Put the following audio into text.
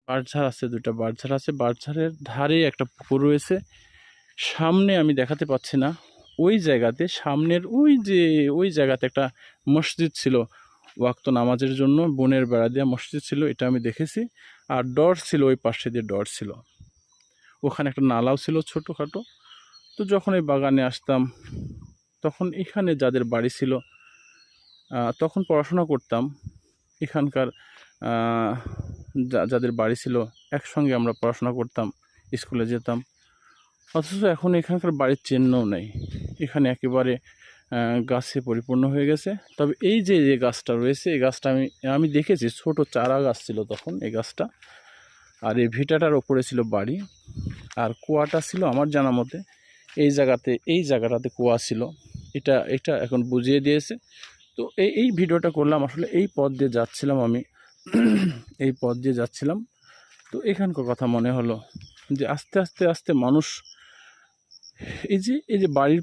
বাঁশঝাড় আছে, 2টা বাঁশঝাড় আছে। বাঁশঝাড়ের ধারে একটা পুকুর রয়েছে। সামনে আমি দেখাতে পাচ্ছি না, ওই জায়গাতে সামনের ওই জায়গাতে একটা মসজিদ ছিল, ওয়াক্ত নামাজের জন্য বনের বেড়া দেওয়া মসজিদ ছিল, এটা আমি দেখেছি। আর ডর ছিল, ওই পাশে দিয়ে ডর ছিল, ওখানে একটা নালাও ছিল ছোটোখাটো। তো যখন এই বাগানে আসতাম, তখন এখানে যাদের বাড়ি ছিল, তখন পড়াশোনা করতাম এখানকার যাদের বাড়ি ছিল, একসঙ্গে আমরা পড়াশোনা করতাম, স্কুলে যেতাম। অথচ এখন এখানকার বাড়ির চিহ্নও নেই, এখানে একেবারে গাছে পরিপূর্ণ হয়ে গেছে। তবে এই যে গাছটা রয়েছে, এই গাছটা আমি দেখেছি, ছোট চারা গাছ ছিল তখন এই গাছটা। আর এই ভিটাটার ওপরে ছিল বাড়ি, আর কুয়াটা ছিল আমার জানা মতে এই জায়গাটাতে কুয়া ছিল। এটা এখন বুঝিয়ে দিয়েছে। তো এই ভিডিওটা করলাম আসলে এই পথ দিয়ে যাচ্ছিলাম আমি, এই পথ দিয়ে যাচ্ছিলাম, তো এখানকার কথা মনে হলো যে আস্তে আস্তে আস্তে মানুষ এই যে বাড়ির